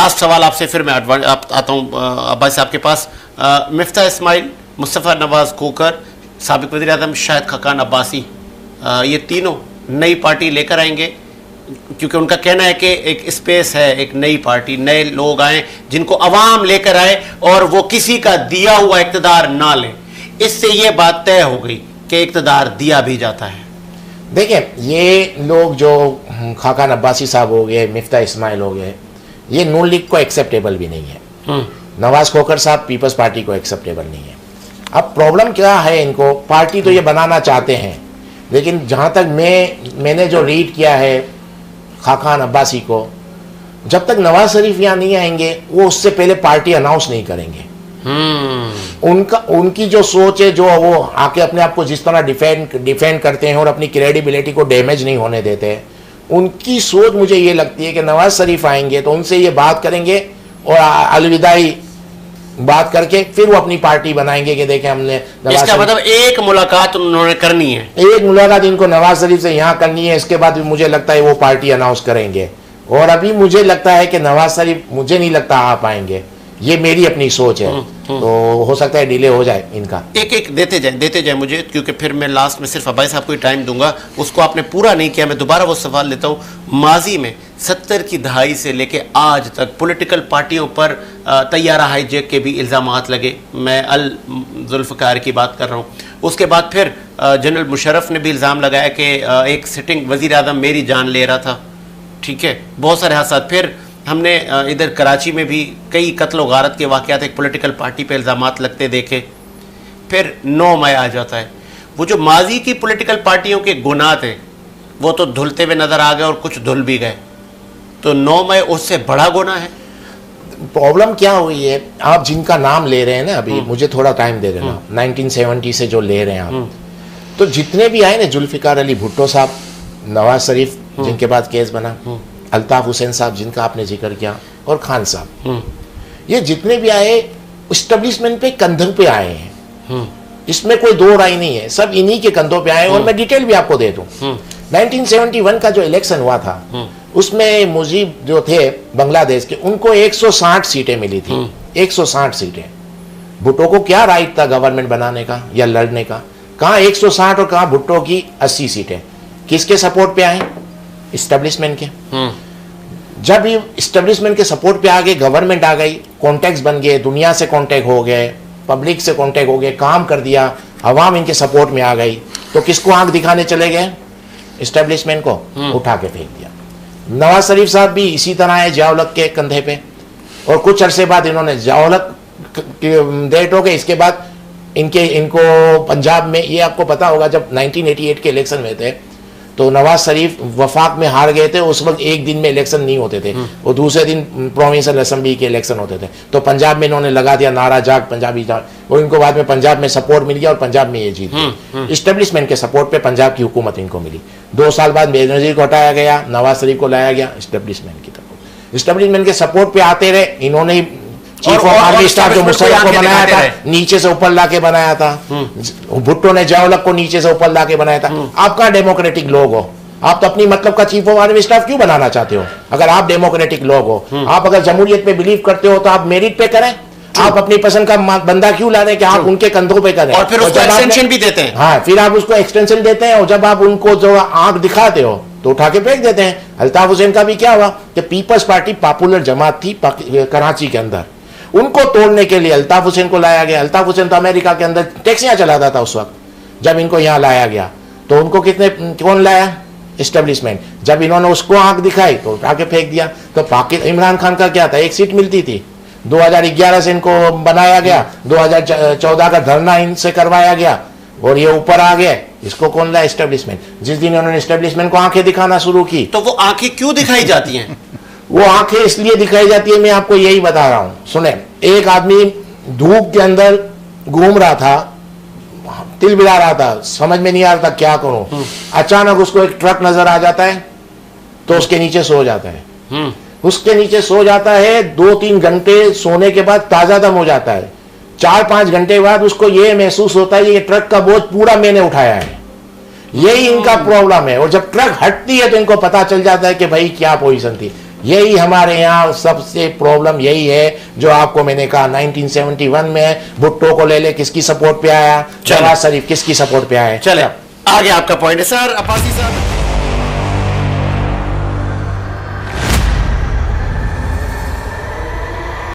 Last सवाल आपसे, फिर मैं आता हूँ अब्बास साहब के पास। मिफ्ता इस्माइल, मुस्तफ़ा नवाज खोकर, साबिक वज़ीर आज़म शाहिद खाकान अब्बासी, ये तीनों नई पार्टी लेकर आएंगे, क्योंकि उनका कहना है कि एक स्पेस है, एक नई पार्टी, नए लोग आए जिनको अवाम लेकर आए और वो किसी का दिया हुआ इक़्तिदार ना लें। इससे ये बात तय हो गई कि इक़्तिदार दिया भी जाता है। देखिए, ये लोग जो खाकान अब्बासी साहब हो गए, मिफ्ता इस्माइल हो गए, ये नून लीग को एक्सेप्टेबल भी नहीं है। नवाज खोकर साहब पीपल्स पार्टी को एक्सेप्टेबल नहीं है। अब प्रॉब्लम क्या है, इनको पार्टी तो ये बनाना चाहते हैं, लेकिन जहाँ तक मैंने जो रीड किया है खाकान अब्बासी को, जब तक नवाज शरीफ यहाँ नहीं आएंगे वो उससे पहले पार्टी अनाउंस नहीं करेंगे। उनकी जो सोच है, जो वो आके अपने आप को जिस तरह डिफेंड करते हैं और अपनी क्रेडिबिलिटी को डैमेज नहीं होने देते हैं, उनकी सोच मुझे ये लगती है कि नवाज शरीफ आएंगे तो उनसे ये बात करेंगे और अलविदाई बात करके फिर वो अपनी पार्टी बनाएंगे कि देखें हमने। इसका मतलब एक मुलाकात उन्होंने करनी है, एक मुलाकात इनको नवाज शरीफ से यहाँ करनी है, इसके बाद मुझे लगता है वो पार्टी अनाउंस करेंगे। और अभी मुझे लगता है कि नवाज शरीफ मुझे नहीं लगता आ पाएंगे, ये मेरी अपनी सोच है। तो हो सकता है डिले हो जाए इनका। एक देते जाए मुझे, क्योंकि फिर मैं लास्ट में सिर्फ अब्बास साहब को ही टाइम दूंगा, उसको आपने पूरा नहीं किया। मैं दोबारा वो सवाल लेता हूँ, माजी में 70 की दहाई से लेके आज तक पॉलिटिकल पार्टियों पर तैयारा हाईजैक के भी इल्ज़ामात लगे। मैं अल जुल्फ़कार की बात कर रहा हूँ। उसके बाद फिर जनरल मुशर्रफ ने भी इल्ज़ाम लगाया कि एक सिटिंग वज़ीर आज़म मेरी जान ले रहा था। ठीक है, बहुत सारे हादसा। फिर हमने इधर कराची में भी कई कत्ल गारत के वाक़यात एक पॉलिटिकल पार्टी पे इल्ज़ामात लगते देखे। फिर 9 मई आ जाता है। वो जो माजी की पॉलिटिकल पार्टियों के गुनाह थे वो तो धुलते हुए नज़र आ गए और कुछ धुल भी गए, तो 9 मई उससे बड़ा गुनाह है। प्रॉब्लम क्या हुई है, आप जिनका नाम ले रहे हैं ना, अभी मुझे थोड़ा टाइम दे देना, 1970 से जो ले रहे हैं आप, तो जितने भी आए ना, जुल्फ़िकार अली भुट्टो साहब, नवाज शरीफ जिनके बाद केस बना, अल्ताफ हुसैन साहब जिनका आपने जिक्र किया, और खान साहब, ये जितने भी आए इस्टेब्लिशमेंट पे कंधों पे आए हैं। इसमें कोई दो राय नहीं है, सब इन्हीं के कंधों पे आए। और मैं डिटेल भी आपको दे दूं, 1971 का जो इलेक्शन हुआ था उसमें मुजीब जो थे बांग्लादेश के, उनको 160 सीटें मिली थी। 160 सीटें। भुट्टो को क्या राइट था गवर्नमेंट बनाने का या लड़ने का? कहाँ 160 और कहाँ भुट्टो की 80 सीटें। किसके सपोर्ट पे आए? इस्टेब्लिशमेंट के। जब ये इस्टेब्लिशमेंट के सपोर्ट पे आ गए, गवर्नमेंट आ गई, कॉन्टेक्ट बन गए, दुनिया से कॉन्टेक्ट हो गए, पब्लिक से कॉन्टेक्ट हो गए, काम कर दिया, अवाम इनके सपोर्ट में आ गई, तो किसको आंख दिखाने चले गए? इस्टेब्लिशमेंट को उठा के फेंक दिया। नवाज शरीफ साहब भी इसी तरह है, जियाउल-हक के कंधे पे। और कुछ अरसे बाद इन्होंने जियाउल-हक डेट हो गए, इसके बाद इनको पंजाब में, ये आपको पता होगा, जब 1988 के इलेक्शन में थे तो नवाज शरीफ वफाक में हार गए थे। उस वक्त एक दिन में इलेक्शन नहीं होते थे, वो दूसरे दिन प्रोविंशियल असेंबली के इलेक्शन होते थे। तो पंजाब में इन्होंने लगा दिया नारा, जाग पंजाबी जाग, और इनको बाद में पंजाब में सपोर्ट मिल गया और पंजाब में ये जीत गए। इस्टेब्लिशमेंट के सपोर्ट पे पंजाब की हुकूमत इनको मिली। 2 साल बाद बेनज़ीर को हटाया गया, नवाज शरीफ को लाया गया इस्टेब्लिशमेंट की तरफ। इस्टेब्लिशमेंट के सपोर्ट पे आते रहे इन्होंने ही। चीफ ऑफ आर्मी स्टाफ जो मुशर्रफ को बनाया था, नीचे से ऊपर लाके बनाया था। भुट्टो ने जियाउल-हक को नीचे से ऊपर लाके बनाया था। आप कहाँ डेमोक्रेटिक लोग हो? आप तो अपनी मतलब का चीफ ऑफ आर्मी स्टाफ क्यों बनाना चाहते हो? अगर आप डेमोक्रेटिक लोग हो, आप अगर जमहूरियत पे बिलीव करते हो, तो आप मेरिट पे करें। आप अपनी पसंद का बंदा क्यों ला रहे हैं कि आप उनके कंधों पे करें? और फिर उसको एक्सटेंशन भी देते हैं। हाँ, फिर आप उसको एक्सटेंशन देते हैं, और जब आप उनको जो आंख दिखाते हो तो उठा के फेंक देते हैं। अल्ताफ हुसैन का भी क्या हुआ कि पीपल्स पार्टी पॉपुलर जमात थी कराची के अंदर, उनको तोड़ने के लिए अल्ताफ हुसैन को लाया गया। अल्ताफ हुसैन तो अमेरिका के अंदर टैक्सियां चलाता था उस वक्त, जब इनको यहाँ लाया गया तो उनको कौन लाया? इस्टेब्लिशमेंट। जब इन्होंने उसको आंख दिखाई तो उठा के फेंक दिया। तो इमरान खान का क्या था? 1 सीट मिलती थी। 2011 से इनको बनाया गया, 2014 का धरना इनसे करवाया गया और ये ऊपर आ गए। इसको कौन लाया? इस्टेब्लिशमेंट। जिस दिन इन्होंने इस्टेब्लिशमेंट को आंखें दिखाना शुरू की, तो वो आंखें क्यों दिखाई जाती हैं? वो आंखें इसलिए दिखाई जाती है, मैं आपको यही बता रहा हूं। सुने, एक आदमी धूप के अंदर घूम रहा था, तिल बिला रहा था, समझ में नहीं आ रहा था क्या करूं। अचानक उसको एक ट्रक नजर आ जाता है तो उसके नीचे सो जाता है। उसके नीचे सो जाता है, 2-3 घंटे सोने के बाद ताजा दम हो जाता है। 4-5 घंटे बाद उसको यह महसूस होता है ये ट्रक का बोझ पूरा मैंने उठाया है। यही इनका प्रॉब्लम है। और जब ट्रक हटती है तो इनको पता चल जाता है कि भाई क्या पोजीशन थी। यही हमारे यहाँ सबसे प्रॉब्लम यही है, जो आपको मैंने कहा 1971 में भुट्टो को ले ले, किसकी सपोर्ट पे आया, नवाज शरीफ किसकी सपोर्ट पे आया। चले आगे आपका पॉइंट है सर। अब्बासी साहब